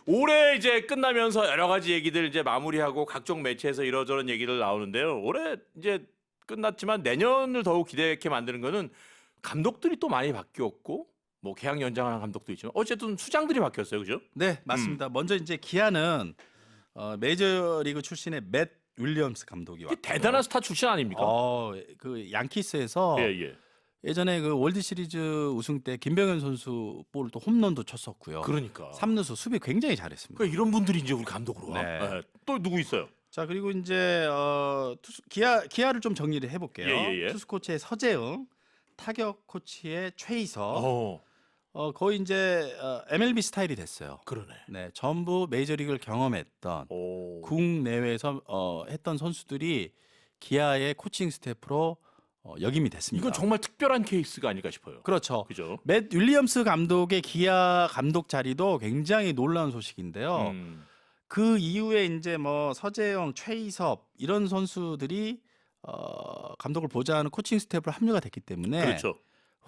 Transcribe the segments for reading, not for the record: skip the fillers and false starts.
올해 이제 끝나면서 여러 가지 얘기들 이제 마무리하고 각종 매체에서 이러저런 얘기들 나오는데요. 올해 이제 끝났지만 내년을 더욱 기대하게 만드는 거는 감독들이 또 많이 바뀌었고 뭐 계약 연장하는 감독도 있지만 어쨌든 수장들이 바뀌었어요, 그죠? 네, 맞습니다. 먼저 이제 기아는 메이저리그 출신의 맷 윌리엄스 감독이 이게 왔고요. 대단한 스타 출신 아닙니까? 그 양키스에서 예, 예. 예전에 그 월드 시리즈 우승 때 김병현 선수 볼 또 홈런도 쳤었고요. 그러니까. 3루수 수비 굉장히 잘했습니다. 그러니까 이런 분들이 이제 우리 감독으로 와. 네. 예. 또 누구 있어요? 자, 그리고 이제 기아를 좀 정리를 해볼게요. 예. 투수 코치의 서재응, 타격 코치의 최이석. 어, 거의 이제 MLB 스타일이 됐어요. 그러네. 네, 전부 메이저리그를 경험했던 오. 국내외에서 했던 선수들이 기아의 코칭 스태프로 역임이 됐습니다. 이건 정말 특별한 케이스가 아닐까 싶어요. 그렇죠. 그죠? 맷 윌리엄스 감독의 기아 감독 자리도 굉장히 놀라운 소식인데요. 그 이후에 이제 뭐 서재영, 최이섭 이런 선수들이 감독을 보좌하는 코칭 스태프로 합류가 됐기 때문에 그렇죠.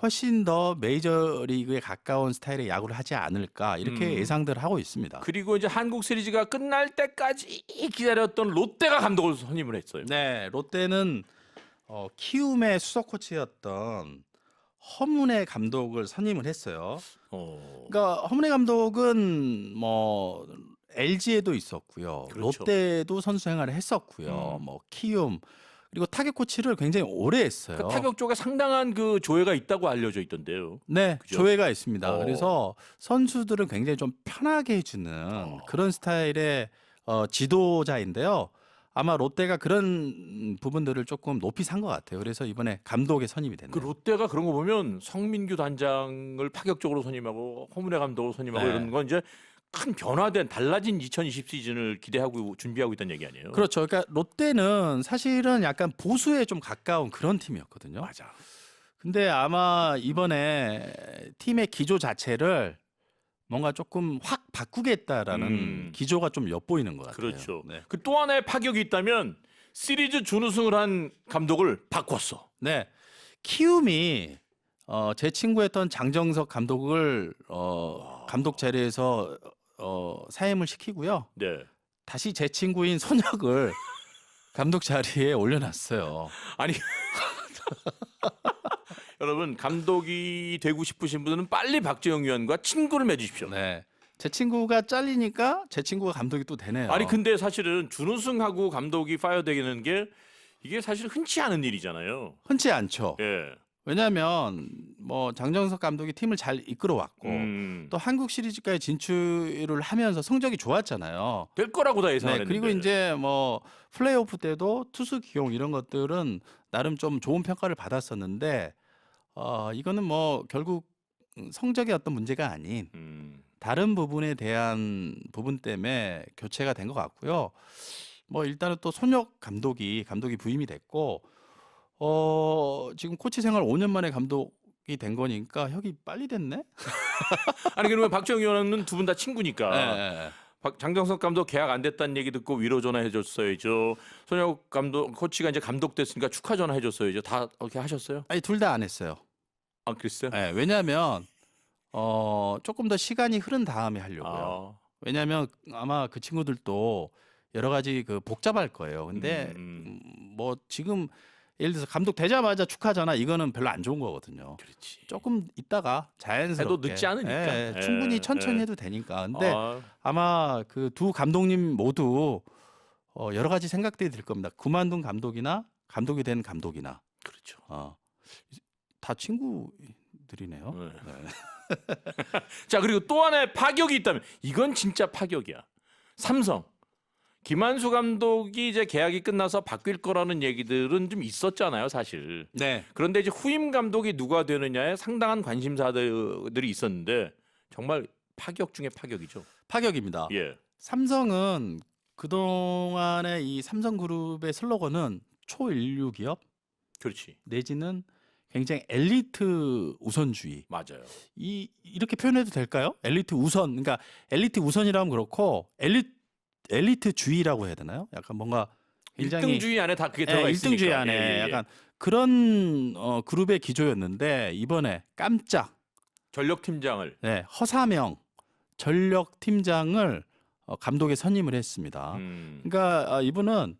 훨씬 더 메이저리그에 가까운 스타일의 야구를 하지 않을까 이렇게 예상들 하고 있습니다. 그리고 이제 한국 시리즈가 끝날 때까지 기다렸던 롯데가 감독을 선임을 했어요. 네, 롯데는 키움의 수석 코치였던 허문회 감독을 선임을 했어요. 그러니까 허문회 감독은 뭐 LG에도 있었고요, 그렇죠. 롯데도 선수 생활을 했었고요, 뭐 키움 그리고 타격 코치를 굉장히 오래 했어요. 그 타격 쪽에 상당한 그 조예가 있다고 알려져 있던데요. 네, 그죠? 조예가 있습니다. 어. 그래서 선수들은 굉장히 좀 편하게 해주는 그런 스타일의 지도자인데요. 아마 롯데가 그런 부분들을 조금 높이 산 것 같아요. 그래서 이번에 감독에 선임이 됐네요. 그 롯데가 그런 거 보면 성민규 단장을 파격적으로 선임하고 허문회 감독을 선임하고 네. 이런 건 이제 큰 변화된 달라진 2020 시즌을 기대하고 준비하고 있다는 얘기 아니에요? 그렇죠. 그러니까 롯데는 사실은 약간 보수에 좀 가까운 그런 팀이었거든요. 맞아. 근데 아마 이번에 팀의 기조 자체를 뭔가 조금 확 바꾸겠다라는 기조가 좀 엿보이는 것 같아요. 그렇죠. 네. 그 또 하나의 파격이 있다면 시리즈 준우승을 한 감독을 바꿨어. 네. 키움이 제 친구였던 장정석 감독을 감독 자리에서 사임을 시키고요. 네. 다시 제 친구인 손혁을 감독 자리에 올려놨어요. 아니 여러분 감독이 되고 싶으신 분들은 빨리 박재영 위원과 친구를 맺으십시오. 네. 제 친구가 잘리니까 제 친구가 감독이 또 되네요. 아니 근데 사실은 준우승하고 감독이 파이어되는 게 이게 사실 흔치 않은 일이잖아요. 흔치 않죠. 예. 왜냐하면 뭐 장정석 감독이 팀을 잘 이끌어왔고 또 또 한국 시리즈까지 진출을 하면서 성적이 좋았잖아요. 될 거라고 다 네, 예상했는데. 그리고 이제 뭐 플레이오프 때도 투수 기용 이런 것들은 나름 좀 좋은 평가를 받았었는데 이거는 뭐 결국 성적의 어떤 문제가 아닌 다른 부분에 대한 부분 때문에 교체가 된 것 같고요. 뭐 일단은 또 손혁 감독이 부임이 됐고 지금 코치 생활 5년 만에 감독이 된 거니까 혁이 빨리 됐네. 아니 그러면 박재영 위원은 두 분 다 친구니까. 네. 장정석 감독 계약 안 됐다는 얘기 듣고 위로 전화해 줬어야죠. 손혁 감독 코치가 이제 감독 됐으니까 축하 전화해 줬어야죠. 다 이렇게 하셨어요? 아니 둘 다 안 했어요. 아 그랬어요? 네, 왜냐하면 조금 더 시간이 흐른 다음에 하려고요. 왜냐하면 아마 그 친구들도 여러 가지 그 복잡할 거예요. 근데 뭐 지금 예를 들어서 감독 되자마자 축하잖아. 이거는 별로 안 좋은 거거든요. 그렇지. 조금 있다가 자연스럽게 해도 늦지 않으니까. 충분히 천천히 해도 되니까. 근데 아마 그 두 감독님 모두 여러 가지 생각들이 들 겁니다. 그만둔 감독이나 감독이 된 감독이나. 그렇죠. 다 친구들이네요. 네. 자 그리고 또 하나의 파격이 있다면 이건 진짜 파격이야. 삼성 김한수 감독이 이제 계약이 끝나서 바뀔 거라는 얘기들은 좀 있었잖아요, 사실. 네. 그런데 이제 후임 감독이 누가 되느냐에 상당한 관심사들이 있었는데 정말 파격 중에 파격이죠. 파격입니다. 예. 삼성은 그동안의 이 삼성그룹의 슬로건은 초인류 기업 그렇지. 내지는 굉장히 엘리트 우선주의. 맞아요. 이렇게 표현해도 될까요? 엘리트 우선. 그러니까 엘리트 우선이라면 그렇고 엘리트주의라고 해야 되나요? 약간 뭔가 굉장히 1등주의 안에 다 그게 들어가 있으니까. 1등주의 안에 예. 약간 그런 그룹의 기조였는데 이번에 깜짝 전력팀장을 허사명 전력 팀장을 감독에 선임을 했습니다. 그러니까 이분은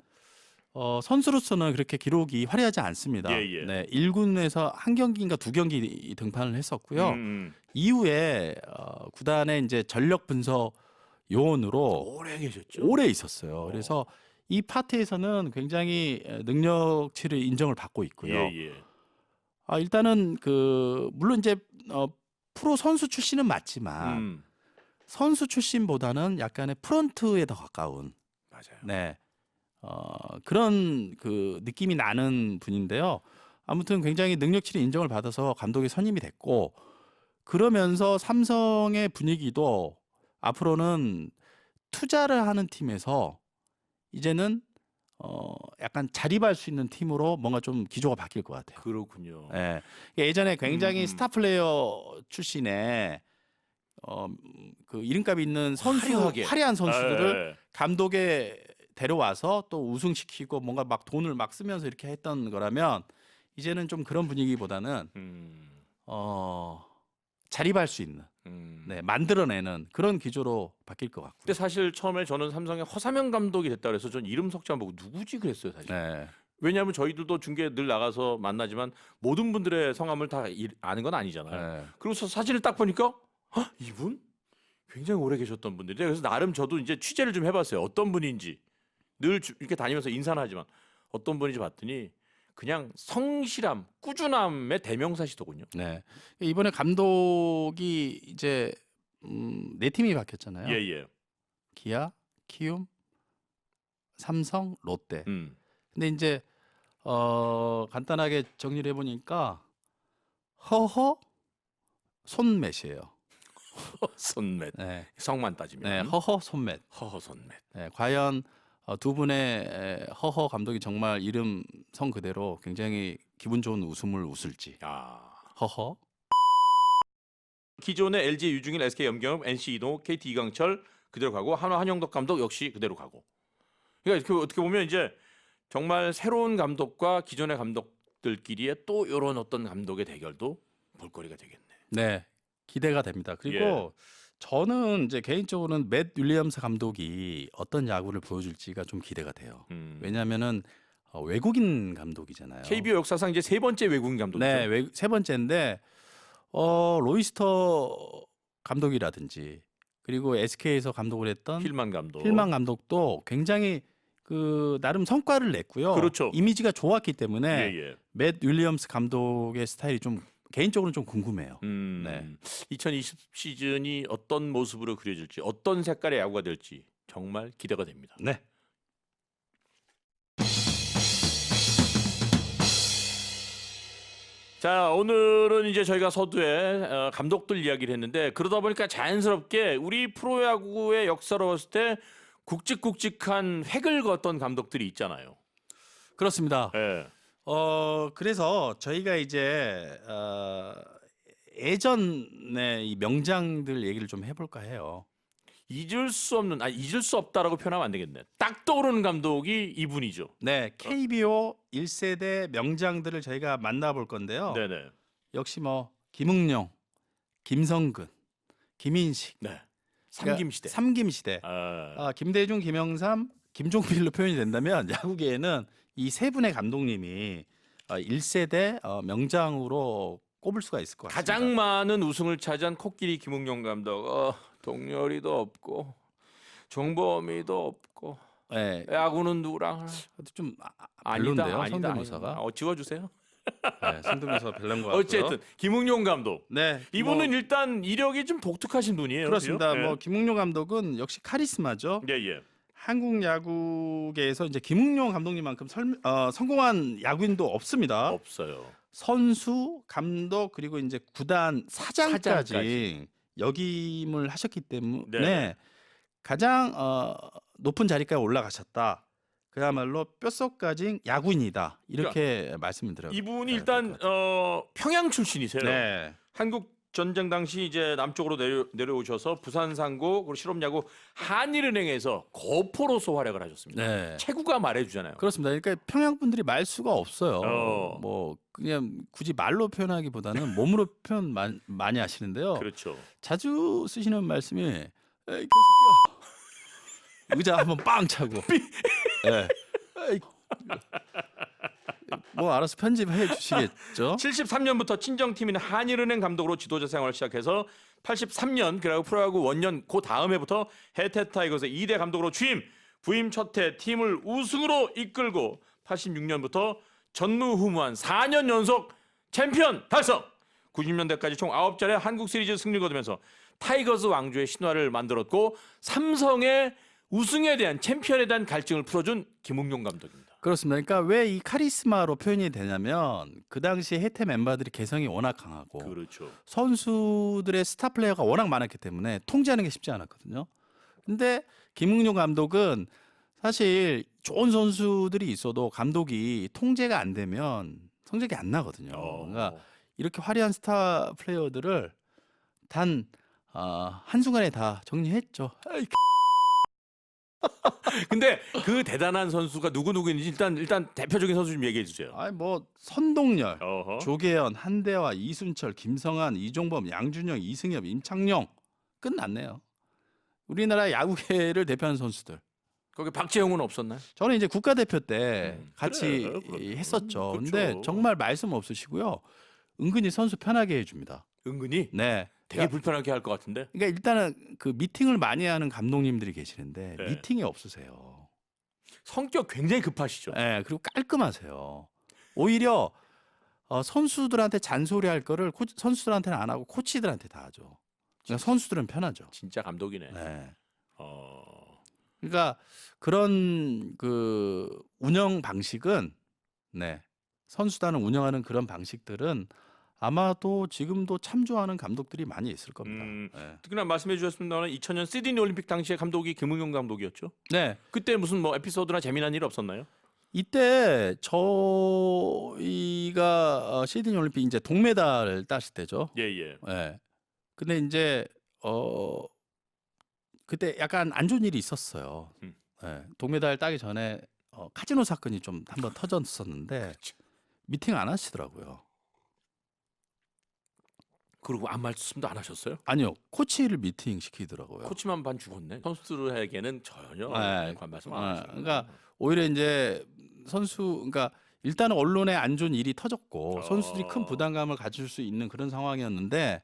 선수로서는 그렇게 기록이 화려하지 않습니다. 예, 예. 네, 1군에서 한 경기인가 두 경기 등판을 했었고요. 이후에 구단의 이제 전력 분석 요원으로 오래 계셨죠. 오래 있었어요. 그래서 이 파트에서는 굉장히 능력치를 인정을 받고 있고요. 예, 예. 일단은 물론 이제 프로 선수 출신은 맞지만 선수 출신보다는 약간의 프런트에 더 가까운 맞아요. 네. 그런 느낌이 나는 분인데요. 아무튼 굉장히 능력치를 인정을 받아서 감독이 선임이 됐고 그러면서 삼성의 분위기도 앞으로는 투자를 하는 팀에서 이제는 약간 자립할 수 있는 팀으로 뭔가 좀 기조가 바뀔 것 같아요. 그렇군요. 예. 예전에 굉장히 스타 플레이어 출신의 이름값이 있는 화려한 선수들을 감독에 데려와서 또 우승시키고 뭔가 막 돈을 막 쓰면서 이렇게 했던 거라면 이제는 좀 그런 분위기보다는 자립할 수 있는 네, 만들어내는 그런 기조로 바뀔 것 같고요. 근데 사실 처음에 저는 삼성의 허삼영 감독이 됐다 그래서 전 이름 석자 보고 누구지 그랬어요 사실. 네. 왜냐하면 저희들도 중계 늘 나가서 만나지만 모든 분들의 성함을 다 아는 건 아니잖아요. 네. 그래서 사진을 딱 보니까 이분 굉장히 오래 계셨던 분들이. 그래서 나름 저도 이제 취재를 좀 해봤어요. 어떤 분인지 늘 이렇게 다니면서 인사는 하지만 어떤 분인지 봤더니 그냥 성실함, 꾸준함의 대명사시더군요. 네. 이번에 감독이 이제 네 팀이 바뀌었잖아요. 예예. 기아, 키움, 삼성, 롯데. 음. 근데 이제 간단하게 정리를 해보니까 허허 손맷이에요. 손맷. 네. 성만 따지면. 네, 허허 손맷. 허허 손맷. 네, 과연 두 분의 허허 감독이 정말 이름 성 그대로 굉장히 기분 좋은 웃음을 웃을지. 허허. 기존의 LG 유중일, SK 염경엽, NC 이동욱, KT 이강철 그대로 가고 한화 한영덕 감독 역시 그대로 가고. 그러니까 어떻게 보면 이제 정말 새로운 감독과 기존의 감독들끼리의 또 이런 어떤 감독의 대결도 볼거리가 되겠네. 네, 기대가 됩니다. 그리고 저는 이제 개인적으로는 맷 윌리엄스 감독이 어떤 야구를 보여줄지가 좀 기대가 돼요. 왜냐하면은 외국인 감독이잖아요. KBO 역사상 이제 세 번째 외국인 감독이죠. 네, 세 번째인데 로이스터 감독이라든지 그리고 SK에서 감독을 했던 필만 감독. 필만 감독도 굉장히 나름 성과를 냈고요. 그렇죠. 이미지가 좋았기 때문에 예. 맷 윌리엄스 감독의 스타일이 좀 개인적으로는 좀 궁금해요. 네. 2020 시즌이 어떤 모습으로 그려질지, 어떤 색깔의 야구가 될지 정말 기대가 됩니다. 네. 자, 오늘은 이제 저희가 서두에 감독들 이야기를 했는데 그러다 보니까 자연스럽게 우리 프로야구의 역사로 봤을 때 굵직굵직한 획을 그었던 감독들이 있잖아요. 그렇습니다. 예. 그래서 저희가 이제 예전의 이 명장들 얘기를 좀 해볼까 해요. 잊을 수 없다라고 표현하면 안 되겠네. 딱 떠오르는 감독이 이분이죠. 네, KBO 1세대 명장들을 저희가 만나볼 건데요. 네네. 역시 뭐 김응용, 김성근, 김인식, 네. 삼김시대. 삼김시대. 김대중, 김영삼, 김종필로 표현이 된다면 야구계에는 이 세 분의 감독님이 1세대 명장으로 꼽을 수가 있을 것 같습니다. 가장 많은 우승을 차지한 코끼리 김응용 감독. 동열이도 없고 정범이도 없고 네. 야구는 누구랑 좀 아니다. 별론데요. 성대모사가. 지워주세요. 네, 성대모사 별론 것 같고요. 어쨌든 김응용 감독. 네, 이분은 일단 이력이 좀 독특하신 분이에요. 그렇습니다. 그죠? 뭐 김응용 감독은 역시 카리스마죠. 예. 한국 야구계에서 이제 김응용 감독님만큼 성공한 야구인도 없습니다. 없어요. 선수, 감독 그리고 이제 구단 사장까지 역임을 하셨기 때문에 네. 가장 높은 자리까지 올라가셨다. 그야말로 뼛속까지 야구인이다. 이렇게 말씀을 드려요. 이분이 일단 평양 출신이세요. 네. 한국 전쟁 당시 이제 남쪽으로 내려오셔서 부산상고 그리고 실업야구 한일은행에서 거포로서 활약을 하셨습니다. 네. 체구가 말해주잖아요. 그렇습니다. 그러니까 평양 분들이 말 수가 없어요. 어. 뭐 그냥 굳이 말로 표현하기보다는 몸으로 표현 많이 하시는데요. 그렇죠. 자주 쓰시는 말씀이 에이 개새끼야. 의자 한번 빵 차고. 예. 에이. 뭐 알아서 편집해 주시겠죠. 73년부터 친정팀인 한일은행 감독으로 지도자 생활을 시작해서 83년 그리고 프로야구 원년 그 다음 해부터 해태 타이거즈의 2대 감독으로 취임. 부임 첫 해 팀을 우승으로 이끌고 86년부터 전무후무한 4년 연속 챔피언 달성. 90년대까지 총 9차례 한국 시리즈 승리를 거두면서 타이거즈 왕조의 신화를 만들었고 삼성의 우승에 대한 챔피언에 대한 갈증을 풀어준 김웅용 감독입니다. 그렇습니다. 그러니까 왜 이 카리스마로 표현이 되냐면 그 당시 해태 멤버들이 개성이 워낙 강하고 그렇죠. 선수들의 스타 플레이어가 워낙 많았기 때문에 통제하는 게 쉽지 않았거든요. 근데 김웅용 감독은 사실 좋은 선수들이 있어도 감독이 통제가 안 되면 성적이 안 나거든요. 그러니까 이렇게 화려한 스타 플레이어들을 단 한순간에 다 정리했죠. 에이, 근데 그 대단한 선수가 누구인지 일단 대표적인 선수 좀 얘기해 주세요. 아이 뭐 선동열, 어허. 조계현, 한대화, 이순철, 김성한, 이종범, 양준영, 이승엽, 임창용 끝났네요. 우리나라 야구계를 대표하는 선수들. 거기 박재홍은 없었나요? 저는 이제 국가대표 때 같이 그래요, 그럼요. 했었죠. 그렇죠. 근데 정말 말씀 없으시고요. 은근히 선수 편하게 해줍니다. 은근히 네. 되게 불편하게 할 것 같은데. 그러니까 일단은 그 미팅을 많이 하는 감독님들이 계시는데 네. 미팅이 없으세요. 성격 굉장히 급하시죠. 네, 그리고 깔끔하세요. 오히려 선수들한테 잔소리할 거를 선수들한테는 안 하고 코치들한테 다 하죠. 그러니까 선수들은 편하죠. 진짜 감독이네. 네. 어. 그러니까 그런 그 운영 방식은 네. 선수단을 운영하는 그런 방식들은 아마도 지금도 참조하는 감독들이 많이 있을 겁니다. 네. 특히나 말씀해 주셨습니다만 2000년 시드니 올림픽 당시에 감독이 김웅용 감독이었죠. 네. 그때 무슨 뭐 에피소드나 재미난 일 없었나요? 이때 저희가 시드니 올림픽 이제 동메달을 땄을 때죠. 예. 예. 근데 이제 그때 약간 안 좋은 일이 있었어요. 예. 동메달 따기 전에 카지노 사건이 좀 한번 터졌었는데 그렇죠. 미팅 안 하시더라고요. 그리고 아무 말씀도 안 하셨어요? 아니요, 코치를 미팅 시키더라고요. 코치만 반 죽었네. 선수들에게는 전혀 네. 관 말씀 안 하시고. 그러니까 오히려 이제 그러니까 일단은 언론에 안 좋은 일이 터졌고 선수들이 큰 부담감을 가질 수 있는 그런 상황이었는데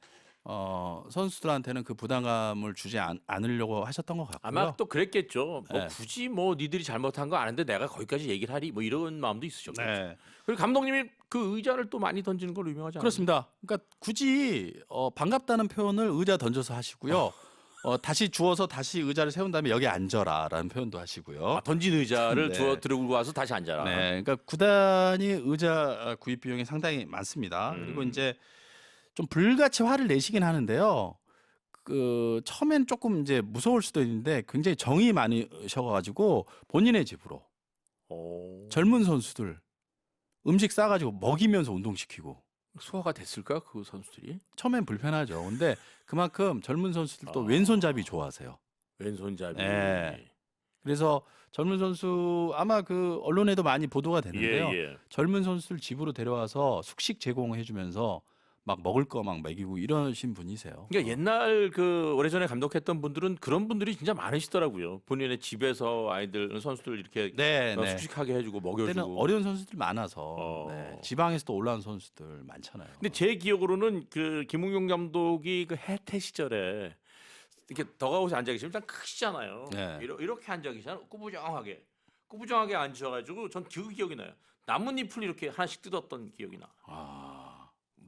선수들한테는 그 부담감을 주지 않으려고 하셨던 것 같고요. 아마 또 그랬겠죠. 뭐 네. 굳이 뭐 니들이 잘못한 거 아는데 내가 거기까지 얘기를 하리 뭐 이런 마음도 있으셨겠죠. 네. 그리고 감독님이 그 의자를 또 많이 던지는 걸로 유명하지 않아요? 그렇습니다. 그러니까 굳이 반갑다는 표현을 의자 던져서 하시고요. 다시 주워서 다시 의자를 세운 다음에 여기 앉아라라는 표현도 하시고요. 던진 의자를 네. 들고 와서 다시 앉아라. 네, 그러니까 구단이 의자 구입 비용이 상당히 많습니다. 그리고 이제 좀 불같이 화를 내시긴 하는데요. 그 처음엔 조금 이제 무서울 수도 있는데 굉장히 정이 많으셔가지고 본인의 집으로 젊은 선수들 음식 싸가지고 먹이면서 운동시키고. 소화가 됐을까 그 선수들이? 처음엔 불편하죠. 근데 그만큼 젊은 선수들도 왼손잡이 좋아하세요. 왼손잡이. 네. 그래서 젊은 선수 아마 그 언론에도 많이 보도가 되는데요. 예. 젊은 선수들 집으로 데려와서 숙식 제공해 주면서 막 먹을 거 막 먹이고 이러신 분이세요. 그러니까 옛날 그 오래전에 감독했던 분들은 그런 분들이 진짜 많으시더라고요. 본인의 집에서 아이들 선수들 이렇게 네. 숙식하게 해주고 그때는 먹여주고. 어려운 선수들 많아서 네, 지방에서도 올라온 선수들 많잖아요. 근데 제 기억으로는 그 김웅용 감독이 그 해태 시절에 이렇게 덕아웃에 앉아 계시면 좀 크시잖아요. 네. 이렇게 앉아 계시잖아요. 꾸부정하게 앉으셔가지고 전 그 기억이 나요. 나뭇잎을 이렇게 하나씩 뜯었던 기억이 나.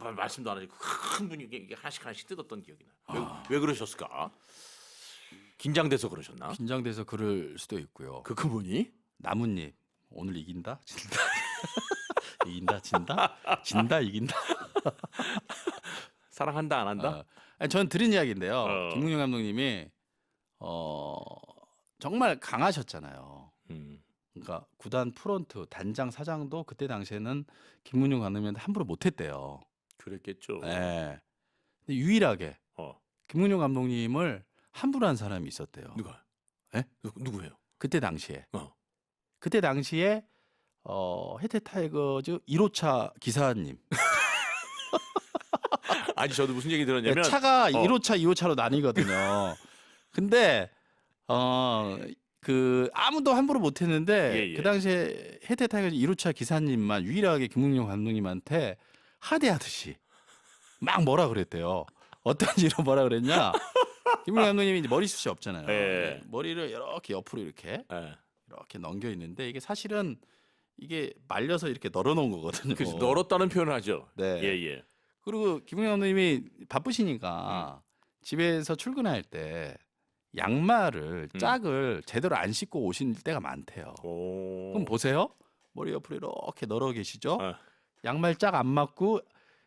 말씀도 안 하시고 큰 분이 이게 하나씩 뜯었던 기억이 나. 왜 그러셨을까? 긴장돼서 그러셨나? 긴장돼서 그럴 수도 있고요. 그분이 나뭇잎 오늘 이긴다 진다 이긴다 진다 진다 이긴다. 사랑한다 안 한다? 아니, 저는 들은 이야기인데요. 김웅용 감독님이 정말 강하셨잖아요. 그러니까 구단 프런트 단장 사장도 그때 당시에는 김웅용 감독님한테 함부로 못했대요. 그랬겠죠. 네. 근데 유일하게 어. 김문용 감독님을 함부로한 사람이 있었대요. 누가? 예? 누구예요? 그때 당시에. 어. 그때 당시에 해태 타이거즈 1호차 기사님. 아니 저도 무슨 얘기 들었냐면 차가 어. 1호차, 2호차로 나뉘거든요. 근데 그 아무도 함부로 못했는데 예, 예. 그 당시에 해태 타이거즈 1호차 기사님만 유일하게 김문용 감독님한테 하대하듯이 막 뭐라 그랬대요. 어떤 식으로 뭐라 그랬냐? 김문용 감독님이 이제 머리숱이 없잖아요. 예. 머리를 이렇게 옆으로 이렇게 예. 넘겨 있는데 이게 사실은 이게 말려서 이렇게 널어놓은 거거든요. 그래서 널었다는 표현을 하죠. 네. 예. 그리고 김문용 감독님이 바쁘시니까 집에서 출근할 때 양말을 짝을 제대로 안 신고 오신 때가 많대요. 오. 그럼 보세요. 머리 옆으로 이렇게 널어 계시죠. 어. 양말 짝 안 맞고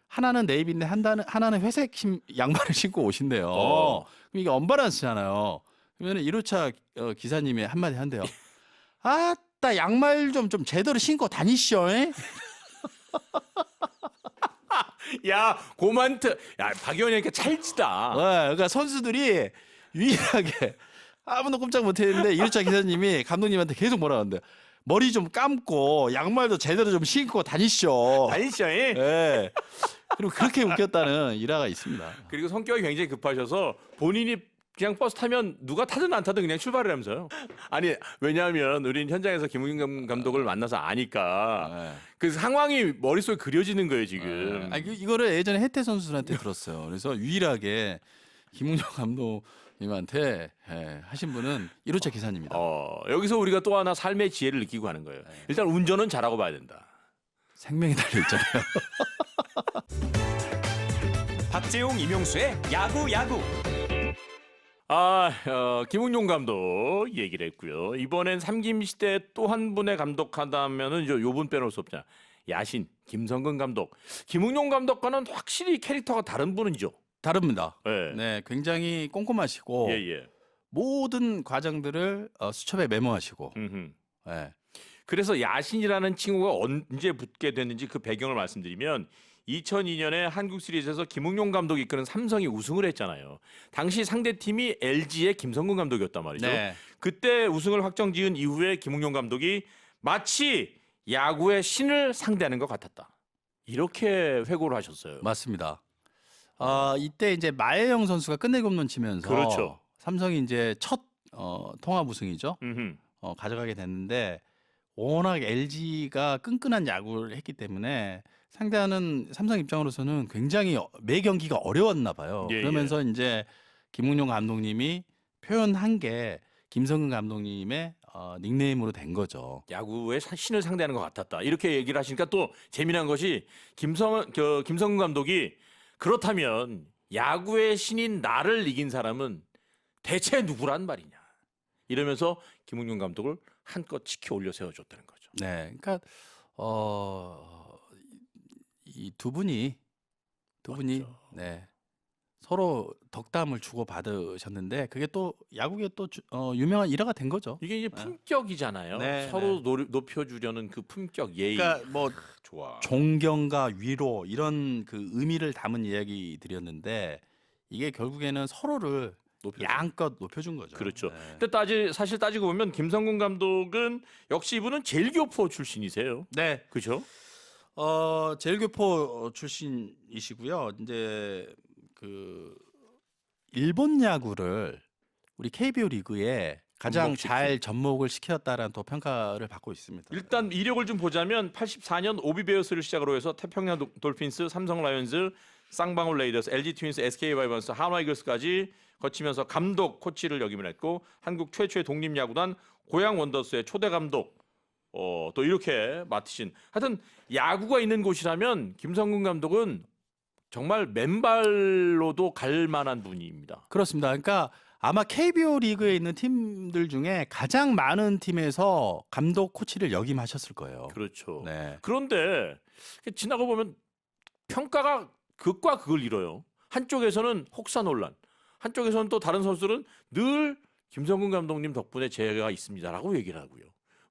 하나는 네이비인데 하나는 회색 양말을 신고 오신대요. 그럼 이게 언밸런스잖아요. 그러면 1호차 기사님이 한마디 한대요. 아따 양말 좀 제대로 신고 다니시오. 야 고만트. 야 박의원이니까 찰지다. 그러니까 선수들이 유일하게 아무도 꼼짝 못했는데 1호차 기사님이 감독님한테 계속 뭐라 하는데 머리 좀 감고 양말도 제대로 좀 신고 다니시오. 아니죠. 예. 그리고 그렇게 웃겼다는 일화가 있습니다. 그리고 성격이 굉장히 급하셔서 본인이 그냥 버스 타면 누가 타든 안 타든 그냥 출발을 하면서요. 아니 왜냐하면 우린 현장에서 김웅영 감독을 만나서 아니까 그 상황이 머릿속에 그려지는 거예요 지금. 이거를 예전에 혜태 선수한테 들었어요. 그래서 유일하게 김웅영 감독님한테 하신 분은 1호차 기사님입니다. 여기서 우리가 또 하나 삶의 지혜를 느끼고 하는 거예요. 일단 운전은 잘하고 봐야 된다. 생명이 달려 있잖아요. 박재용 이명수의 야구. 김웅용 감독 얘기를 했고요. 이번엔 삼김시대 또 한 분의 감독한다면은 요분 빼놓을 수 없잖아. 야신 김성근 감독. 김웅용 감독과는 확실히 캐릭터가 다른 분이죠. 다릅니다. 네. 네, 굉장히 꼼꼼하시고 예. 모든 과정들을 수첩에 메모하시고. 네. 그래서 야신이라는 칭호가 언제 붙게 됐는지 그 배경을 말씀드리면 2002년에 한국 시리즈에서 김웅용 감독이 이끄는 삼성이 우승을 했잖아요. 당시 상대팀이 LG의 김성근 감독이었단 말이죠. 네. 그때 우승을 확정지은 이후에 김웅용 감독이 마치 야구의 신을 상대하는 것 같았다. 이렇게 회고를 하셨어요. 맞습니다. 이때 이제 마혜영 선수가 끝내기 홈런 치면서 그렇죠. 삼성이 이제 첫 통합 우승이죠. 음흠. 가져가게 됐는데 워낙 LG가 끈끈한 야구를 했기 때문에 상대하는 삼성 입장으로서는 굉장히 매 경기가 어려웠나 봐요. 예, 그러면서 이제 김웅용 감독님이 표현한 게 김성근 감독님의 닉네임으로 된 거죠. 야구의 신을 상대하는 것 같았다. 이렇게 얘기를 하시니까 또 재미난 것이 김성근 감독이 그렇다면 야구의 신인 나를 이긴 사람은 대체 누구란 말이냐. 이러면서 김웅용 감독을 한껏 치켜 올려 세워줬다는 거죠. 네, 그러니까 이 두 분이 네, 서로 덕담을 주고 받으셨는데 그게 또 야구계 또 유명한 일화가 된 거죠. 이게 이제 품격이잖아요. 네, 서로 높여주려는 그 품격, 예의. 그러니까 뭐 좋아. 존경과 위로 이런 그 의미를 담은 이야기들이었는데 이게 결국에는 서로를 양껏 높여준 거죠. 그렇죠. 네. 근데 사실 따지고 보면 김성근 감독은 역시 이분은 제일교포 출신이세요. 네. 그렇죠? 제일교포 출신이시고요. 이제 그 일본 야구를 우리 KBO 리그에 가장 접목시킨. 잘 접목을 시켰다라는 또 평가를 받고 있습니다. 일단 이력을 좀 보자면 84년 오비베어스를 시작으로 해서 태평양 돌핀스, 삼성 라이온즈, 쌍방울 레이더스, LG 트윈스, SK 바이번스, 한화 이글스까지 거치면서 감독, 코치를 역임을 했고 한국 최초의 독립야구단 고양 원더스의 초대 감독 또 이렇게 맡으신 하여튼 야구가 있는 곳이라면 김성근 감독은 정말 맨발로도 갈 만한 분입니다. 그렇습니다. 그러니까 아마 KBO 리그에 있는 팀들 중에 가장 많은 팀에서 감독 코치를 역임하셨을 거예요. 그렇죠. 네. 그런데 지나가 보면 평가가 극과 극을 이뤄요. 한쪽에서는 혹사 논란, 한쪽에서는 또 다른 선수들은 늘 김성근 감독님 덕분에 제가 있습니다라고 얘기를 하고요.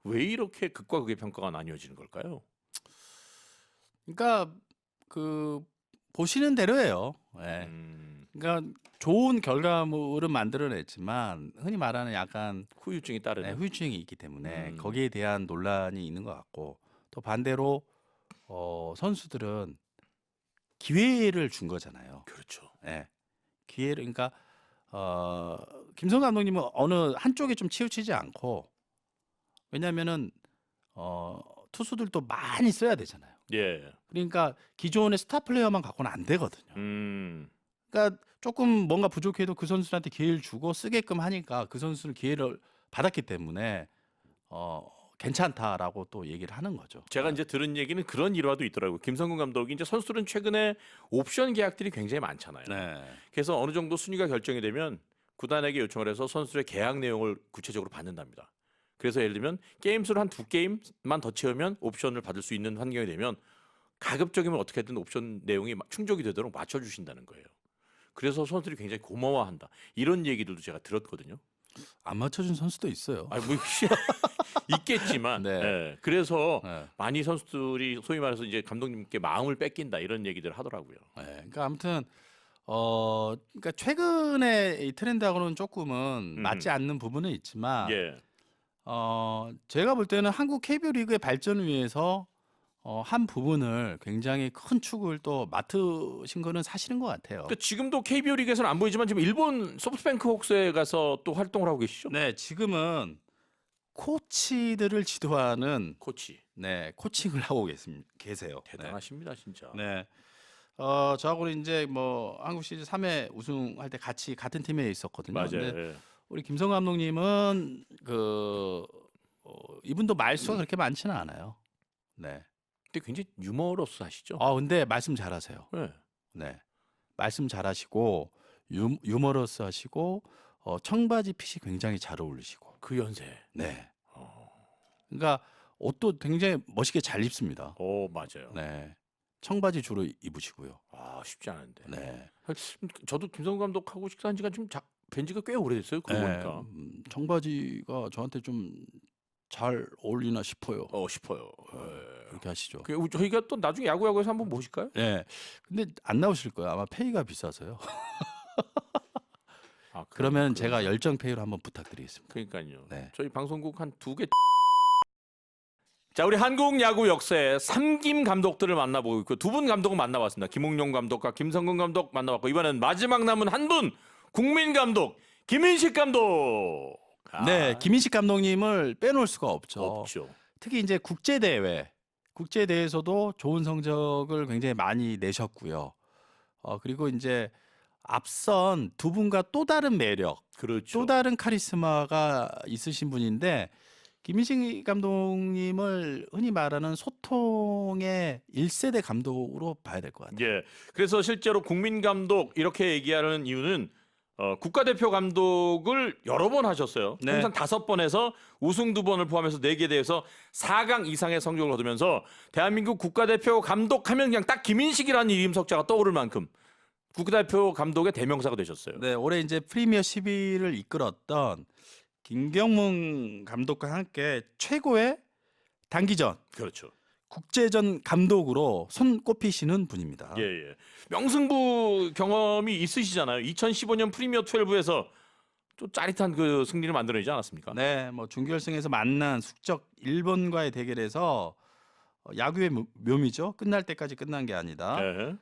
왜 이렇게 극과 극의 평가가 나뉘어지는 걸까요? 그러니까 그 보시는 대로예요. 예. 음, 그러니까 좋은 결과물은 만들어냈지만 흔히 말하는 약간 후유증이 따르는. 후유증이 있기 때문에 음. 거기에 대한 논란이 있는 것 같고 또 반대로 선수들은 기회를 준 거잖아요. 그렇죠. 예. 기회를 그러니까 김성 감독님은 어느 한쪽에 좀 치우치지 않고 왜냐면은 투수들도 많이 써야 되잖아요. 예. 그러니까 기존의 스타 플레이어만 갖고는 안 되거든요. 그러니까 조금 뭔가 부족해도 그 선수한테 기회를 주고 쓰게끔 하니까 그 선수는 기회를 받았기 때문에 괜찮다라고 또 얘기를 하는 거죠. 제가 이제 들은 얘기는 그런 일화도 있더라고요. 김성근 감독이 이제 선수들은 최근에 옵션 계약들이 굉장히 많잖아요. 네. 그래서 어느 정도 순위가 결정이 되면 구단에게 요청을 해서 선수의 계약 내용을 구체적으로 받는답니다. 그래서 예를 들면 게임 수를 한 2게임만 더 채우면 옵션을 받을 수 있는 환경이 되면 가급적이면 어떻게든 옵션 내용이 충족이 되도록 맞춰주신다는 거예요. 그래서 선수들이 굉장히 고마워한다. 이런 얘기들도 제가 들었거든요. 안 맞춰준 선수도 있어요. 아니 뭐 있겠지만, 네. 예, 그래서 네. 많이 선수들이 소위 말해서 이제 감독님께 마음을 뺏긴다 이런 얘기들을 하더라고요. 네. 그러니까 아무튼 그러니까 최근에 이 트렌드하고는 조금은 맞지 않는 부분은 있지만 예, 제가 볼 때는 한국 KBO 리그의 발전을 위해서 한 부분을 굉장히 큰 축을 또 맡으신 거는 사실인 것 같아요. 그러니까 지금도 KBO 리그에서는 안 보이지만 지금 일본 소프트뱅크 혹스에 가서 또 활동을 하고 계시죠? 네, 지금은 코치들을 지도하는 코치 코칭을 하고 계세요. 대단하십니다, 진짜. 네. 저하고는 이제 뭐 한국 시리즈 3회 우승할 때 같이 같은 팀에 있었거든요. 맞아요. 근데 예. 우리 김성 감독님은 이분도 말수가 그렇게 많지는 않아요. 네. 근데 굉장히 유머러스 하시죠? 근데 말씀 잘하세요. 네. 네. 말씀 잘하시고 유머러스 하시고 청바지 핏이 굉장히 잘 어울리시고. 그 연세. 네. 그러니까 옷도 굉장히 멋있게 잘 입습니다. 맞아요. 네. 청바지 주로 입으시고요. 쉽지 않은데. 네. 저도 김성근 감독하고 식사한 지가 좀 뵌 지가 꽤 오래됐어요. 그러고 보니까. 청바지가 저한테 좀 잘 어울리나 싶어요. 싶어요. 그렇게 하시죠. 저희가 또 나중에 야구에서 한번 모실까요? 네. 근데 안 나오실 거예요. 아마 페이가 비싸서요. 그러면 제가 열정 페이로 한번 부탁드리겠습니다. 그러니까요. 네. 저희 방송국 한 2개. 자, 우리 한국 야구 역사의 3김 감독들을 만나보고 있고 두 분 감독을 만나봤습니다. 김웅용 감독과 김성근 감독 만나봤고 이번엔 마지막 남은 한 분 국민 감독 김인식 감독. 네, 김인식 감독님을 빼놓을 수가 없죠. 없죠. 특히 이제 국제대회에서도 좋은 성적을 굉장히 많이 내셨고요. 그리고 이제 앞선 두 분과 또 다른 매력, 그렇죠. 또 다른 카리스마가 있으신 분인데 김인식 감독님을 흔히 말하는 소통의 1세대 감독으로 봐야 될 것 같아요. 예. 그래서 실제로 국민 감독 이렇게 얘기하는 이유는 국가대표 감독을 여러 번 하셨어요. 네. 통산 5번에서 우승 2번을 포함해서 4개 대회에서 4강 이상의 성적을 얻으면서 대한민국 국가대표 감독하면 그냥 딱 김인식이라는 이름 석자가 떠오를 만큼 국가대표 감독의 대명사가 되셨어요. 네, 올해 이제 프리미어 11을 이끌었던 김경문 감독과 함께 최고의 단기전, 그렇죠. 국제전 감독으로 손꼽히시는 분입니다. 예. 명승부 경험이 있으시잖아요. 2015년 프리미어 12에서 또 짜릿한 그 승리를 만들어내지 않았습니까? 네, 뭐 준결승에서 만난 숙적 일본과의 대결에서 야구의 묘미죠. 끝날 때까지 끝난 게 아니다. 예.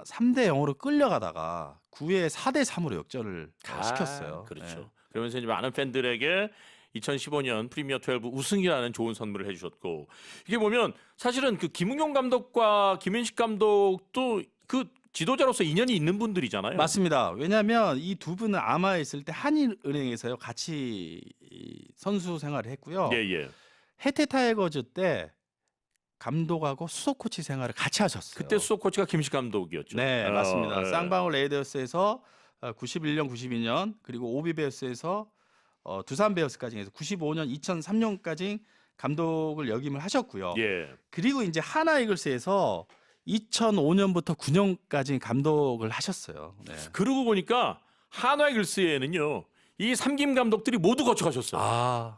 3대 0으로 끌려가다가 9회 4대 3으로 역전을 시켰어요. 그렇죠. 네. 그러면서 이제 많은 팬들에게 2015년 프리미어 12 우승이라는 좋은 선물을 해주셨고 이게 보면 사실은 그 김웅용 감독과 김인식 감독도 그 지도자로서 인연이 있는 분들이잖아요. 맞습니다. 왜냐하면 이 두 분은 아마에 있을 때 한일은행에서요 같이 선수 생활을 했고요. 예. 해태 타이거즈 때 감독하고 수석 코치 생활을 같이 하셨어요. 그때 수석 코치가 김인식 감독이었죠. 네, 맞습니다. 예. 쌍방울 레이더스에서 91년, 92년 그리고 오비베어스에서 두산 베어스까지 해서 95년, 2003년까지 감독을 역임을 하셨고요. 예. 그리고 이제 하나 이글스에서 2005년부터 9년까지 감독을 하셨어요. 네. 그러고 보니까 한화 이글스에는요. 이 3김 감독들이 모두 거쳐가셨어요.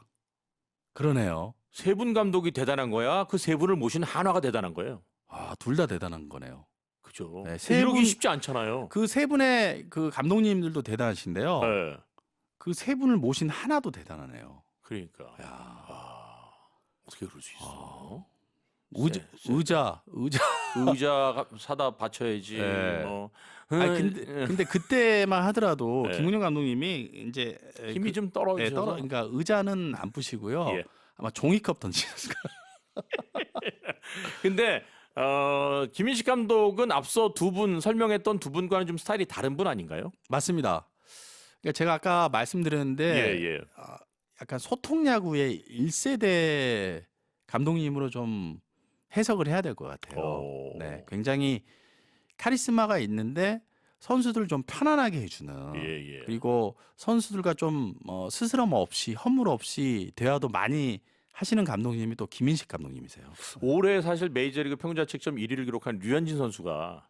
그러네요. 3분 감독이 대단한 거야. 그 3분을 모신 한화가 대단한 거예요. 둘 다 대단한 거네요. 그죠. 네, 세 이러기 분- 쉽지 않잖아요. 그 세 분의 그 감독님들도 대단하신데요. 네. 그 세 분을 모신 하나도 대단하네요. 그러니까 야, 어떻게 그럴 수 있어? 의자. 의자가 사다 바쳐야지. 네. 뭐. 아니, 근데 그때만 하더라도 네. 김웅영 감독님이 이제 힘이 좀 떨어져서. 그러니까 의자는 안 부시고요. 예. 아마 종이컵 던지셨을 근데 김인식 감독은 앞서 두 분 설명했던 두 분과는 좀 스타일이 다른 분 아닌가요? 맞습니다. 그러니까 제가 아까 말씀드렸는데 예. 약간 소통 야구의 1세대 감독님으로 좀 해석을 해야 될 것 같아요. 오. 네, 굉장히 카리스마가 있는데 선수들을 좀 편안하게 해주는 예. 그리고 선수들과 좀 스스럼 없이 허물 없이 대화도 많이 하시는 감독님이 또 김인식 감독님이세요. 올해 사실 메이저리그 평균자책점 1위를 기록한 류현진 선수가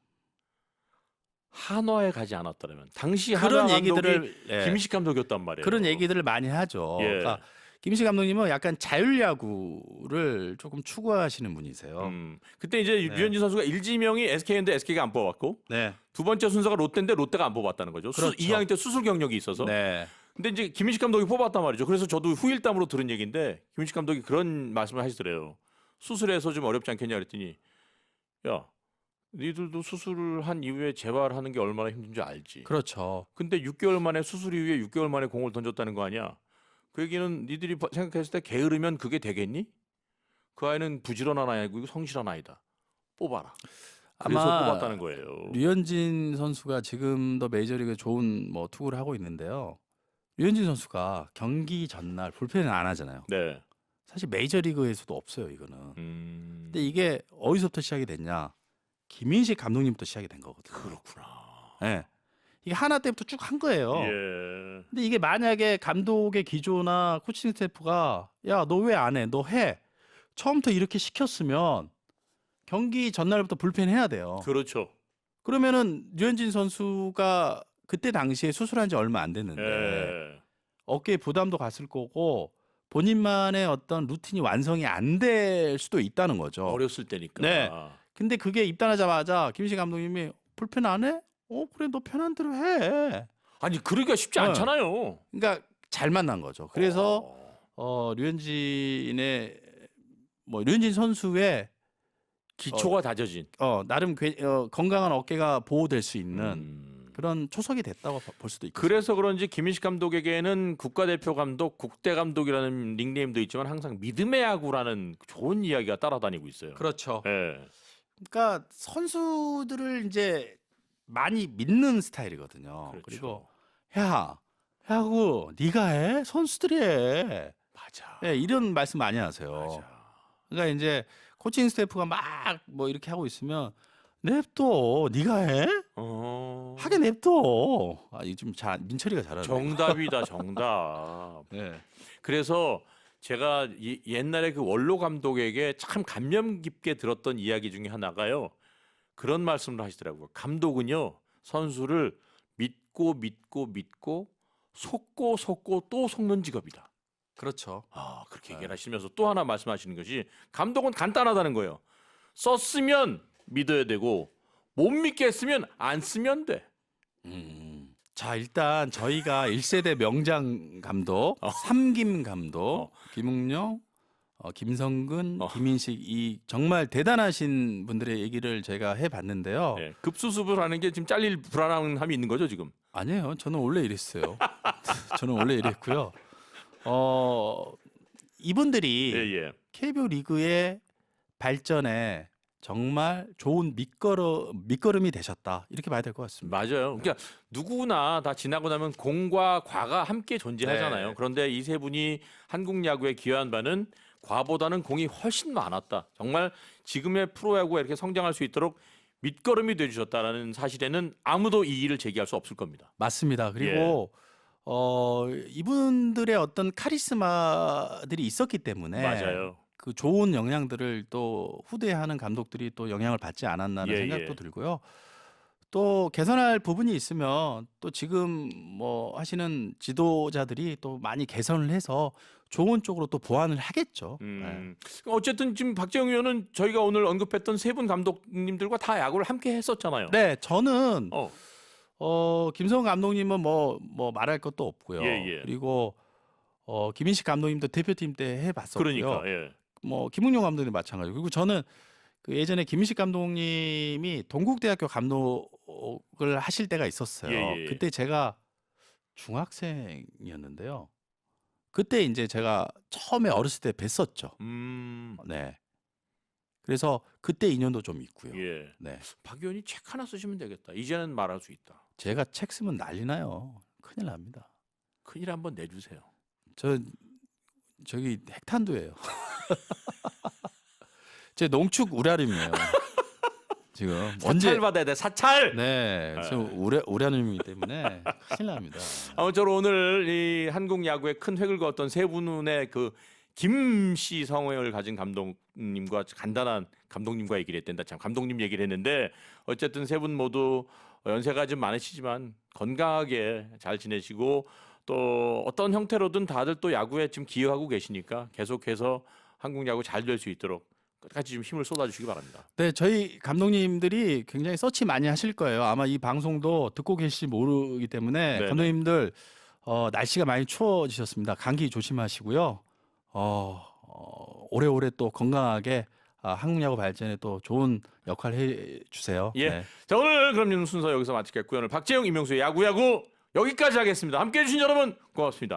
한화에 가지 않았다면 당시 한화 그런 감독이 얘기들을 예, 김인식 감독이었단 말이에요. 그런 얘기들을 많이 하죠. 예. 그러니까 김인식 감독님은 약간 자율야구를 조금 추구하시는 분이세요. 그때 이제 네. 류현진 선수가 일지명이 SK인데 SK가 안 뽑았고 네, 두 번째 순서가 롯데인데 롯데가 안 뽑았다는 거죠. 그렇죠. 2학년 때 수술 경력이 있어서. 네, 근데 이제 김인식 감독이 뽑았단 말이죠. 그래서 저도 후일담으로 들은 얘기인데 김인식 감독이 그런 말씀을 하시더래요. 수술해서 좀 어렵지 않겠냐 그랬더니 야, 니들도 수술을 한 이후에 재활하는 게 얼마나 힘든지 알지. 그렇죠. 근데 6개월 만에 수술 이후에 6개월 만에 공을 던졌다는 거 아니야. 그 얘기는 니들이 생각했을 때 게으르면 그게 되겠니? 그 아이는 부지런한 아이고 이거 성실한 아이다. 뽑아라. 그래서 아마 뽑았다는 거예요. 류현진 선수가 지금도 메이저리그에 좋은 투구를 하고 있는데요. 류현진 선수가 경기 전날 불펜을 안 하잖아요. 네. 사실 메이저리그에서도 없어요, 이거는. 근데 이게 어디서부터 시작이 됐냐? 김인식 감독님부터 시작이 된 거거든요. 그렇구나. 네. 이게 하나 때부터 쭉 한 거예요. 예. 근데 이게 만약에 감독의 기조나 코칭 스태프가 야, 너 왜 안 해? 너 해. 처음부터 이렇게 시켰으면 경기 전날부터 불펜 해야 돼요. 그렇죠. 그러면은 류현진 선수가 그때 당시에 수술한 지 얼마 안 됐는데 예. 어깨에 부담도 갔을 거고 본인만의 어떤 루틴이 완성이 안 될 수도 있다는 거죠. 어렸을 때니까. 네. 근데 그게 입단하자마자 김인식 감독님이 불펜 안 해? 그래 너 편한 대로 해. 아니 그러기가 쉽지 네. 않잖아요. 그러니까 잘 만난 거죠. 그래서 류현진의 류현진 선수의 기초가 다져진. 나름 건강한 어깨가 보호될 수 있는 음. 그런 초석이 됐다고 볼 수도 있고. 그래서 그런지 김인식 감독에게는 국가대표 감독, 국대 감독이라는 닉네임도 있지만 항상 믿음의 야구라는 좋은 이야기가 따라다니고 있어요. 그렇죠. 예. 그러니까 선수들을 이제 많이 믿는 스타일이거든요. 그렇죠. 그리고 야, 야구 네가 해? 선수들이 해. 맞아. 네, 이런 말씀 많이 하세요. 맞아. 그러니까 이제 코칭 스태프가 막 이렇게 하고 있으면 냅둬, 네가 해? 하게 냅둬. 이거 좀 민철이가 잘하네. 정답이다, 정답. 네. 그래서 제가 옛날에 그 원로 감독에게 참 감명 깊게 들었던 이야기 중에 하나가요. 그런 말씀을 하시더라고요. 감독은요 선수를 믿고 속고 또 속는 직업이다. 그렇죠. 그렇게 얘기를 하시면서 또 하나 말씀하시는 것이 감독은 간단하다는 거예요. 썼으면 믿어야 되고 못 믿겠으면 안 쓰면 돼. 자, 일단 저희가 1세대 명장 감독, 삼김 감독, 김웅영, 김성근, 김인식 이 정말 대단하신 분들의 얘기를 제가 해봤는데요. 네, 급수습을 하는 게 지금 잘릴 불안함이 있는 거죠 지금. 아니에요. 저는 원래 이랬어요. 저는 원래 이랬고요. 이분들이 예. KBO 리그의 발전에 정말 좋은 밑거름이 되셨다. 이렇게 봐야 될 것 같습니다. 맞아요. 그러니까 누구나 다 지나고 나면 공과 과가 함께 존재하잖아요. 네. 그런데 이 세 분이 한국 야구에 기여한 바는 과보다는 공이 훨씬 많았다. 정말 지금의 프로야구가 이렇게 성장할 수 있도록 밑거름이 되주셨다라는 사실에는 아무도 이의를 제기할 수 없을 겁니다. 맞습니다. 그리고 이분들의 어떤 카리스마들이 있었기 때문에 맞아요. 그 좋은 영향들을 또 후대하는 감독들이 또 영향을 받지 않았나는 예, 생각도 예. 들고요. 또 개선할 부분이 있으면 또 지금 뭐 하시는 지도자들이 또 많이 개선을 해서 좋은 쪽으로 또 보완을 하겠죠. 네. 어쨌든 지금 박재영 의원은 저희가 오늘 언급했던 세 분 감독님들과 다 야구를 함께 했었잖아요. 네, 저는 어, 김성훈 감독님은 뭐 말할 것도 없고요. 예. 그리고 김인식 감독님도 대표팀 때 해봤었고요. 그러니까 예. 뭐 김웅용 감독님 마찬가지고. 그리고 저는 그 예전에 김인식 감독님이 동국대학교 감독을 하실 때가 있었어요. 예. 그때 제가 중학생이었는데요. 그때 이제 제가 처음에 어렸을 때 뵀었죠. 네. 그래서 그때 인연도 좀 있고요. 예. 네. 박 의원이 책 하나 쓰시면 되겠다. 이제는 말할 수 있다. 제가 책 쓰면 난리 나요. 큰일 납니다. 큰일 한번 내주세요. 저기 핵탄두예요. 제 농축 우라늄이에요. 지금 사찰 받아야 돼. 사찰. 네, 지금 우라늄이기 때문에 큰일 납니다. 아무쪼록 오늘 이 한국 야구에 큰 획을 그었던 세 분의 그 김씨 성을 가진 감독님과 간단한 감독님과 얘기를 했댄다. 참 감독님 얘기를 했는데 어쨌든 세 분 모두 연세가 좀 많으시지만 건강하게 잘 지내시고 또 어떤 형태로든 다들 또 야구에 지금 기여하고 계시니까 계속해서 한국 야구 잘 될 수 있도록 끝까지 좀 힘을 쏟아주시기 바랍니다. 네, 저희 감독님들이 굉장히 서치 많이 하실 거예요. 아마 이 방송도 듣고 계실지 모르기 때문에 네네. 감독님들 날씨가 많이 추워지셨습니다. 감기 조심하시고요. 오래오래 또 건강하게 한국 야구 발전에 또 좋은 역할 해주세요. 예. 네. 자 오늘 그럼 순서 여기서 마치겠고요. 오늘 박재영, 이명수의 야구 여기까지 하겠습니다. 함께해 주신 여러분 고맙습니다.